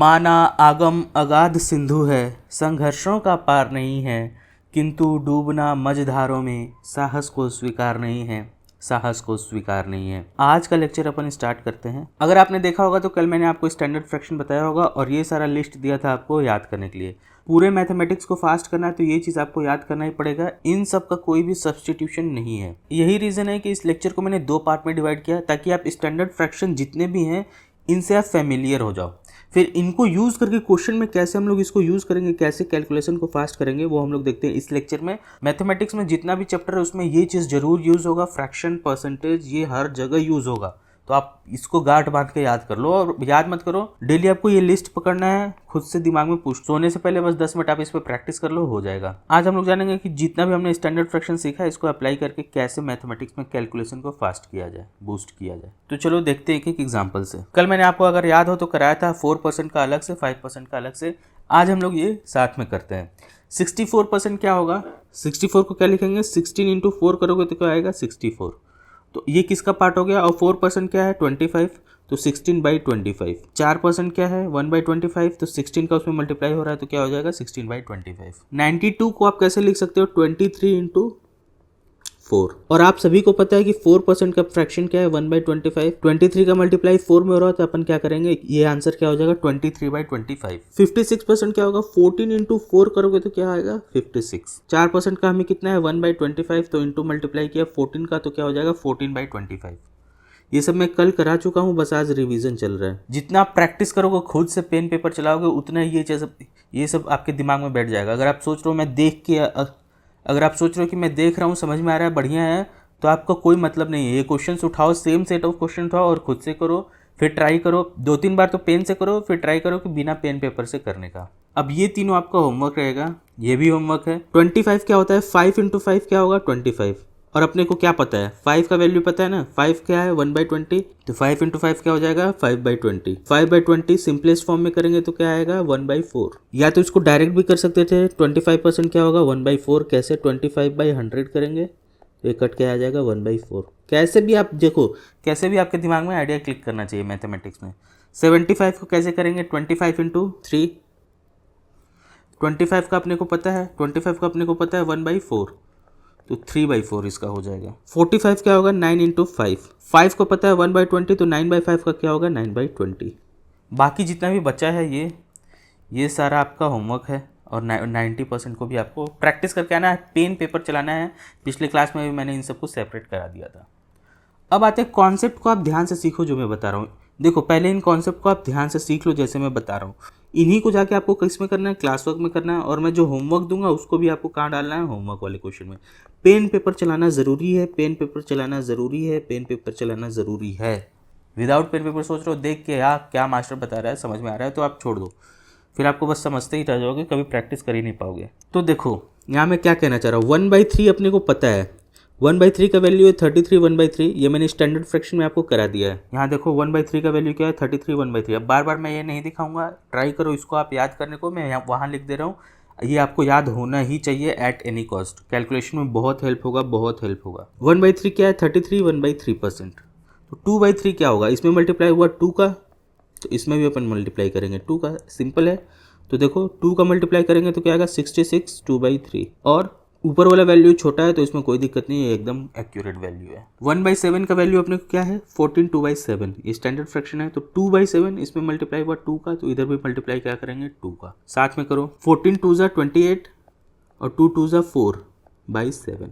माना आगम अगाध सिंधु है, संघर्षों का पार नहीं है, किंतु डूबना मझधारों में साहस को स्वीकार नहीं है, साहस को स्वीकार नहीं है। आज का लेक्चर अपन स्टार्ट करते हैं। अगर आपने देखा होगा तो कल मैंने आपको स्टैंडर्ड फ्रैक्शन बताया होगा और ये सारा लिस्ट दिया था आपको याद करने के लिए। पूरे मैथमेटिक्स को फास्ट करना है तो ये चीज़ आपको याद करना ही पड़ेगा। इन सब का कोई भी सब्सटीट्यूशन नहीं है। यही रीज़न है कि इस लेक्चर को मैंने 2 पार्ट में डिवाइड किया ताकि आप स्टैंडर्ड फ्रैक्शन जितने भी हैं इनसे आप फेमिलियर हो जाओ। फिर इनको यूज़ करके क्वेश्चन में कैसे हम लोग इसको यूज़ करेंगे, कैसे कैलकुलेशन को फास्ट करेंगे, वो हम लोग देखते हैं इस लेक्चर में। मैथमेटिक्स में जितना भी चैप्टर है उसमें ये चीज़ जरूर यूज़ होगा, फ्रैक्शन, परसेंटेज, ये हर जगह यूज़ होगा। तो आप इसको गांठ बांध के याद कर लो और याद मत करो, डेली आपको ये लिस्ट पकड़ना है, खुद से दिमाग में पूछ, सोने से पहले बस 10 मिनट आप इस पर प्रैक्टिस कर लो, हो जाएगा। आज हम लोग जानेंगे कि जितना भी हमने स्टैंडर्ड फ्रैक्शन सीखा है इसको अप्लाई करके कैसे मैथमेटिक्स में कैलकुलेशन को फास्ट किया जाए, बूस्ट किया जाए। तो चलो देखते हैं एक एग्जाम्पल से। कल मैंने आपको अगर याद हो तो कराया था 4% का अलग से, 5% का अलग से। आज हम लोग ये साथ में करते हैं। 64% क्या होगा? 64 को क्या लिखेंगे? 16 × 4 करोगे तो क्या आएगा? 64। तो ये किसका पार्ट हो गया? और 4% क्या है? 25, तो 16/25। 4% क्या है? 1/25, तो 16 का उसमें मल्टीप्लाई हो रहा है तो क्या हो जाएगा? 16/25। 92 को आप कैसे लिख सकते हो? 23 × 4। और आप सभी को पता है कि 4% का फ्रैक्शन क्या है? 1/25। 23 का मल्टीप्लाई 4 में हो रहा है तो अपन क्या करेंगे? ये आंसर क्या हो जाएगा? 23/25। 56% क्या होगा? 14 × 4 करोगे तो क्या आएगा? 56। 4% का हमें कितना है? 1/25, तो इंटू मल्टीप्लाई किया 14 का तो क्या हो जाएगा? 14/25। ये सब मैं कल करा चुका हूँ, बस आज रिवीजन चल रहा है। जितना आप प्रैक्टिस करोगे, खुद से पेन पेपर चलाओगे, उतना ये सब आपके दिमाग में बैठ जाएगा। अगर आप सोच रहे हो मैं देख के अगर आप सोच रहे हो कि मैं देख रहा हूँ, समझ में आ रहा है, बढ़िया है, तो आपका कोई मतलब नहीं है। ये क्वेश्चंस उठाओ, सेम सेट ऑफ क्वेश्चन उठाओ और खुद से करो, फिर ट्राई करो 2-3 बार, तो पेन से करो, फिर ट्राई करो कि बिना पेन पेपर से करने का। अब ये तीनों आपका होमवर्क रहेगा, ये भी होमवर्क है। 25 क्या होता है? 5 × 5 क्या होगा? 25। और अपने को क्या पता है? 5 का वैल्यू पता है ना? 5 क्या है? 1/20, तो 5 × 5 क्या हो जाएगा? 5/20। 5/20 सिंपलेस्ट फॉर्म में करेंगे तो क्या आएगा? 1/4। या तो इसको डायरेक्ट भी कर सकते थे। 25% क्या होगा? 1/4। कैसे? 25/100 करेंगे तो ये कट क्या आ जाएगा? 1/4। कैसे भी आप देखो, कैसे भी आपके दिमाग में आइडिया क्लिक करना चाहिए मैथमेटिक्स में। 75 को कैसे करेंगे? 25 × 3। 25 का अपने को पता है, 25 का अपने को पता है 1/4, तो 3/4 इसका हो जाएगा। 45 क्या होगा? 9 × 5। 5 को पता है 1/20, तो 9/5 का क्या होगा? 9/20। बाकी जितना भी बचा है ये सारा आपका होमवर्क है और 90% को भी आपको प्रैक्टिस करके आना है, पेन पेपर चलाना है। पिछले क्लास में भी मैंने इन सबको सेपरेट करा दिया था। अब आते हैं कॉन्सेप्ट को आप ध्यान से सीखो जो मैं बता रहा हूँ। देखो, पहले इन कॉन्सेप्ट को आप ध्यान से सीख लो जैसे मैं बता रहा हूँ। इन्हीं को जाके आपको किस में करना है? क्लास वर्क में करना है। और मैं जो होमवर्क दूंगा उसको भी आपको कहाँ डालना है? होमवर्क वाले क्वेश्चन में। पेन पेपर चलाना ज़रूरी है, पेन पेपर चलाना ज़रूरी है, पेन पेपर चलाना ज़रूरी है। विदाउट पेन पेपर सोच रहे हो, देख के यार क्या मास्टर बता रहा है, समझ में आ रहा है तो आप छोड़ दो, फिर आपको बस समझते ही रह जाओगे, कभी प्रैक्टिस कर ही नहीं पाओगे। तो देखो यहाँ मैं क्या कहना चाह रहा हूँ। 1/3 अपने को पता है, 1/3 का वैल्यू है 33 1/3। ये मैंने स्टैंडर्ड फ्रैक्शन में आपको करा दिया है। यहाँ देखो 1/3 का वैल्यू क्या है? 33 1/3। अब बार बार मैं ये नहीं दिखाऊंगा, ट्राई करो इसको आप याद करने को। मैं यहाँ वहाँ लिख दे रहा हूँ, ये आपको याद होना ही चाहिए एट एनी कॉस्ट। कैलकुलेशन में बहुत हेल्प होगा, बहुत हेल्प होगा। 1/3 क्या है? 33 1/3%। तो 2/3 क्या होगा? इसमें मल्टीप्लाई हुआ 2 का, तो इसमें भी अपन मल्टीप्लाई करेंगे 2 का। सिंपल है। तो देखो 2 का मल्टीप्लाई करेंगे तो क्या आएगा? 66 2/3। और ऊपर वाला वैल्यू छोटा है तो इसमें कोई दिक्कत नहीं है, एकदम एक्यूरेट वैल्यू है। 1/7 का वैल्यू अपने को क्या है? 14 2/7। ये स्टैंडर्ड फ्रैक्शन है, तो 2/7 इसमें मल्टीप्लाई हुआ 2 का, तो इधर भी मल्टीप्लाई क्या करेंगे? 2 का। साथ में करो 14 2 ज़ा 28 और 2 2 ज़ा 4/7।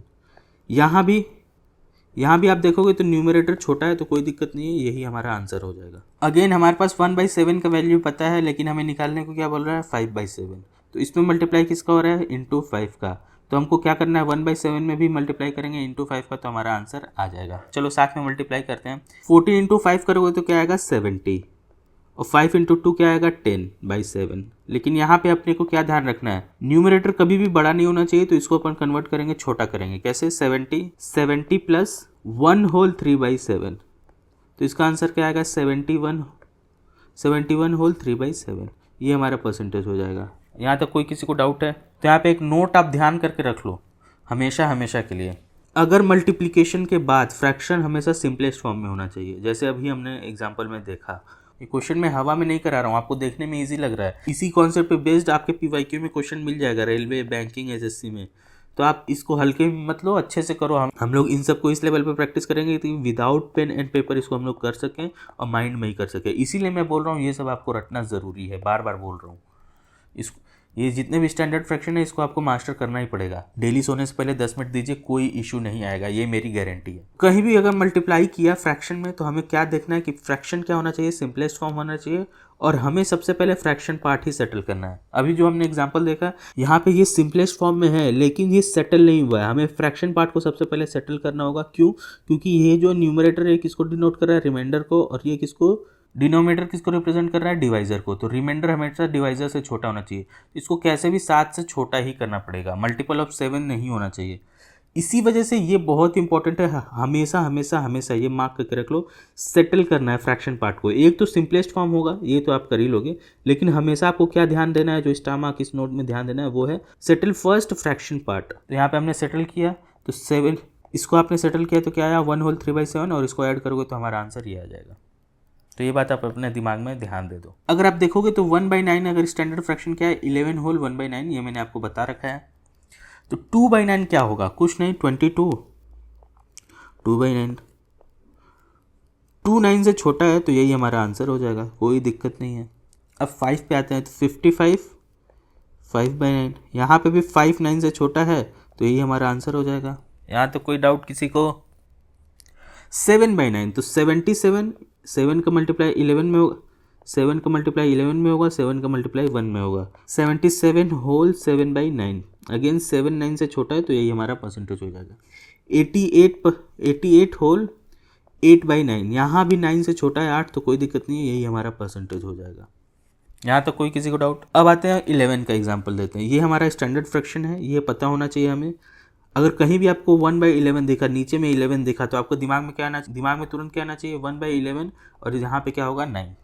यहाँ भी आप देखोगे तो न्यूमरेटर छोटा है तो कोई दिक्कत नहीं है, यही हमारा आंसर हो जाएगा। अगेन हमारे पास 1/7 का वैल्यू पता है, लेकिन हमें निकालने को क्या बोल रहा है? 5/7। तो इसमें मल्टीप्लाई किसका हो रहा है? इंटू 5 का। तो हमको क्या करना है? 1/7 में भी मल्टीप्लाई करेंगे इंटू 5 का, तो हमारा आंसर आ जाएगा। चलो साथ में मल्टीप्लाई करते हैं। 14 × 5 करोगे तो क्या आएगा? 70। और 5 × 2 क्या आएगा? 10/7। लेकिन यहाँ पे अपने को क्या ध्यान रखना है? न्यूमरेटर कभी भी बड़ा नहीं होना चाहिए, तो इसको अपन कन्वर्ट करेंगे, छोटा करेंगे। कैसे? 70 प्लस 1 होल 3/7। तो इसका आंसर क्या आएगा? 71 होल 3/7। ये हमारा परसेंटेज हो जाएगा। यहाँ तक कोई किसी को डाउट है? तो यहाँ पे एक नोट आप ध्यान करके रख लो, हमेशा हमेशा के लिए। अगर मल्टीप्लिकेशन के बाद फ्रैक्शन हमेशा सिंपलेस्ट फॉर्म में होना चाहिए, जैसे अभी हमने एग्जांपल में देखा ये क्वेश्चन मैं हवा में नहीं करा रहा हूँ, आपको देखने में इजी लग रहा है। इसी कॉन्सेप्ट पे बेस्ड आपके पीवाईक्यू में क्वेश्चन मिल जाएगा, रेलवे, बैंकिंग, एसएससी में। तो आप इसको हल्के में मत लो, अच्छे से करो। हम लोग इन सबको इस लेवल पे प्रैक्टिस करेंगे कि विदाउट पेन एंड पेपर इसको हम लोग कर सकें और माइंड में ही कर सकें। इसीलिए मैं बोल रहा हूँ ये सब आपको रटना ज़रूरी है, बार बार बोल रहा हूँ। इसको ये जितने भी स्टैंडर्ड फ्रैक्शन है इसको आपको मास्टर करना ही पड़ेगा। डेली सोने से पहले 10 मिनट दीजिए, कोई इशू नहीं आएगा, ये मेरी गारंटी है। कहीं भी अगर मल्टीप्लाई किया फ्रैक्शन में तो हमें क्या देखना है कि फ्रैक्शन क्या होना चाहिए, सिंपलेस्ट फॉर्म होना चाहिए, और हमें सबसे पहले फ्रैक्शन पार्ट ही सेटल करना है। अभी जो हमने एग्जांपल देखा यहाँ पे ये सिंपलेस्ट फॉर्म में है लेकिन ये सेटल नहीं हुआ है, हमें फ्रैक्शन पार्ट को सबसे पहले सेटल करना होगा। क्यों? क्योंकि ये जो न्यूमरेटर है किसको डिनोट कर रहा है, रिमाइंडर को, और ये किसको, डिनोमिनेटर किसको रिप्रेजेंट कर रहा है, डिवाइजर को। तो रिमाइंडर हमेशा डिवाइजर से छोटा होना चाहिए, इसको कैसे भी 7 से छोटा ही करना पड़ेगा, मल्टीपल ऑफ 7 नहीं होना चाहिए। इसी वजह से ये बहुत इंपॉर्टेंट है, हमेशा हमेशा हमेशा ये मार्क करके रख लो, सेटल करना है फ्रैक्शन पार्ट को। एक तो सिंपलेस्ट फॉर्म होगा, ये तो आप कर ही लोगे, लेकिन हमेशा आपको क्या ध्यान देना है, जो स्टार मार्क इस नोट में ध्यान देना है वो है सेटल फर्स्ट फ्रैक्शन पार्ट। तो यहाँ पे हमने सेटल किया तो 7, इसको आपने सेटल किया तो क्या आया 1/3/7, और इसको ऐड करोगे तो हमारा आंसर ये आ जाएगा। तो ये बात आप अपने दिमाग में ध्यान दे दो। अगर आप देखोगे तो 1/9 अगर स्टैंडर्ड फ्रैक्शन क्या है, 11 होल 1/9, ये मैंने आपको बता रखा है। तो 2/9 क्या होगा, कुछ नहीं 22, 2/9, 2 9 से छोटा है तो यही हमारा आंसर हो जाएगा, कोई दिक्कत नहीं है। अब 5 पे आते हैं तो 55, 5/9, यहाँ पे भी 5 9 से छोटा है तो यही हमारा आंसर हो जाएगा। यहाँ तो कोई डाउट किसी को? 7/9 तो 77, 7 का मल्टीप्लाई 11 में होगा, 7 का मल्टीप्लाई 11 में होगा, 7 का मल्टीप्लाई 1 में होगा। 77 होल 7/9, अगेन 7 9 से छोटा है तो यही हमारा परसेंटेज हो जाएगा। 88 होल 8/9, यहाँ भी 9 से छोटा है 8 तो कोई दिक्कत नहीं है, यही हमारा परसेंटेज हो जाएगा। यहाँ तक कोई किसी को डाउट? अब आते हैं 11 का एग्जाम्पल देते हैं। ये हमारा स्टैंडर्ड फ्रैक्शन है, ये पता होना चाहिए हमें। अगर कहीं भी आपको 1/11 दिखा, नीचे में 11 दिखा, तो आपको दिमाग में क्या आना, दिमाग में तुरंत क्या आना चाहिए, 1/11, और यहाँ पे क्या होगा 9,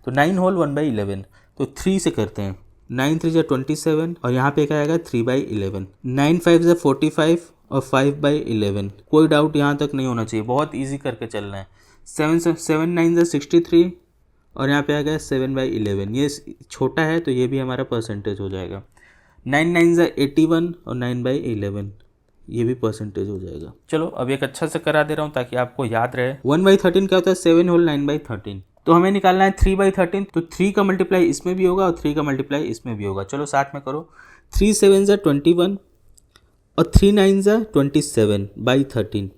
तो 9 होल 1/11, तो 3 से करते हैं, 9 3 27, और यहाँ पे क्या आएगा 3/11, 9 5 45, और 5/11। कोई डाउट यहाँ तक नहीं होना चाहिए, बहुत ईजी करके चलना है। 7 9 63, और यहाँ पे आ गया 7/11, ये छोटा है तो ये भी हमारा परसेंटेज हो जाएगा। 9 9 81, और 9/11, ये भी परसेंटेज हो जाएगा। चलो अब एक अच्छा से करा दे रहा हूँ ताकि आपको याद रहे। 1/13 क्या होता है, 7 होल 9/13, तो हमें निकालना है 3/13, तो 3 का मल्टीप्लाई इसमें भी होगा और 3 का मल्टीप्लाई इसमें भी होगा। चलो साथ में करो, 3 7 21, और 3 9 27/13।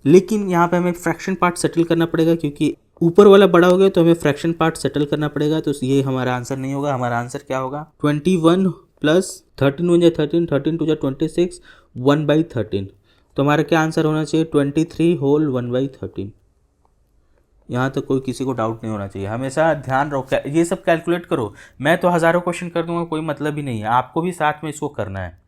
लेकिन यहाँ पे हमें फ्रैक्शन पार्ट सेटल करना पड़ेगा, क्योंकि ऊपर वाला बड़ा हो गया तो हमें फ्रैक्शन पार्ट सेटल करना पड़ेगा, तो ये हमारा आंसर नहीं होगा। हमारा आंसर क्या होगा, 21 प्लस 13 1 13, 13 2 26, 1/13। तो हमारा क्या आंसर होना चाहिए, 23 होल 1/13। यहाँ तो कोई किसी को डाउट नहीं होना चाहिए। हमेशा ध्यान रखो, ये सब कैलकुलेट करो। मैं तो हज़ारों क्वेश्चन कर दूंगा, कोई मतलब ही नहीं है, आपको भी साथ में इसको करना है।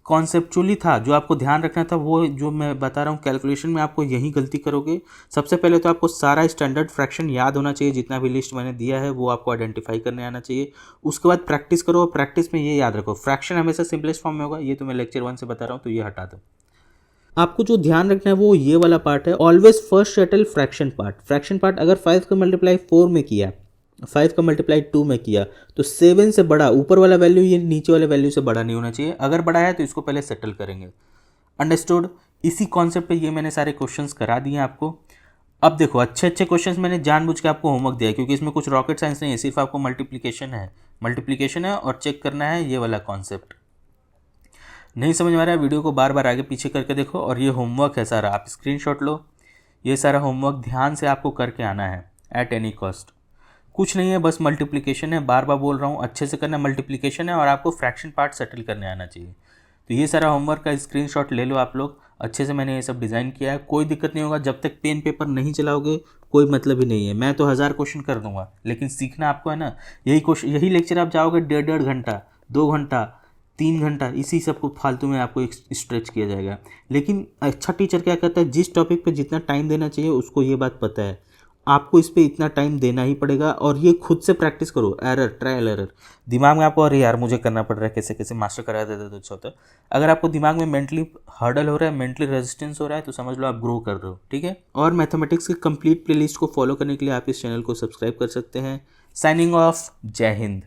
कॉन्सेप्चुअली था, जो आपको ध्यान रखना था वो जो मैं बता रहा हूँ, कैलकुलेशन में आपको यही गलती करोगे। सबसे पहले तो आपको सारा स्टैंडर्ड फ्रैक्शन याद होना चाहिए, जितना भी लिस्ट मैंने दिया है वो आपको आइडेंटिफाई करने आना चाहिए। उसके बाद प्रैक्टिस करो, प्रैक्टिस में ये याद रखो, फ्रैक्शन हमेशा सिंपलेस्ट फॉर्म में होगा। ये तो मैं लेक्चर 1 से बता रहा हूँ, तो ये हटा दो। आपको जो ध्यान रखना है वो ये वाला पार्ट है, always first settle fraction part. Fraction part अगर 5 का मल्टीप्लाई 4 में किया, 5 का मल्टीप्लाई 2 में किया, तो 7 से बड़ा ऊपर वाला वैल्यू ये नीचे वाले वैल्यू से बड़ा नहीं होना चाहिए। अगर बड़ा है तो इसको पहले सेटल करेंगे। अंडरस्टूड? इसी कॉन्सेप्ट पे ये मैंने सारे क्वेश्चंस करा दिए आपको। अब देखो, अच्छे अच्छे क्वेश्चंस मैंने जानबूझ के आपको होमवर्क दिया है, क्योंकि इसमें कुछ रॉकेट साइंस नहीं है, सिर्फ आपको मल्टीप्लिकेशन है और चेक करना है ये वाला कॉन्सेप्ट। नहीं समझ में आ रहा है, वीडियो को बार बार आगे पीछे करके देखो, और ये होमवर्क है सारा, आप स्क्रीनशॉट लो। ये सारा होमवर्क ध्यान से आपको करके आना है एट एनी कॉस्ट। कुछ नहीं है, बस मल्टीप्लिकेशन है, बार बार बोल रहा हूँ, अच्छे से करना। मल्टीप्लिकेशन है और आपको फ्रैक्शन पार्ट सेटल करने आना चाहिए। तो ये सारा होमवर्क का स्क्रीनशॉट ले लो आप लोग। अच्छे से मैंने ये सब डिज़ाइन किया है, कोई दिक्कत नहीं होगा। जब तक पेन पेपर नहीं चलाओगे कोई मतलब ही नहीं है। मैं तो 1000 क्वेश्चन कर दूंगा, लेकिन सीखना आपको है ना। यही लेक्चर आप जाओगे 1.5 घंटा, 2 घंटा, 3 घंटा, इसी सब को फालतू में आपको स्ट्रेच किया जाएगा। लेकिन अच्छा टीचर क्या करता है, जिस टॉपिक पे जितना टाइम देना चाहिए उसको ये बात पता है, आपको इस पे इतना टाइम देना ही पड़ेगा और ये खुद से प्रैक्टिस करो, एरर, ट्रायल एरर। दिमाग में आपको अरे यार मुझे करना पड़ रहा है, कैसे कैसे मास्टर करा देते तो अच्छा होता है। अगर आपको दिमाग में मेंटली हर्डल हो रहा है, मेंटली रेजिस्टेंस हो रहा है, तो समझ लो आप ग्रो कर रहे हो, ठीक है। और मैथमेटिक्स की कंप्लीट प्लेलिस्ट को फॉलो करने के लिए आप इस चैनल को सब्सक्राइब कर सकते हैं। साइनिंग ऑफ, जय हिंद।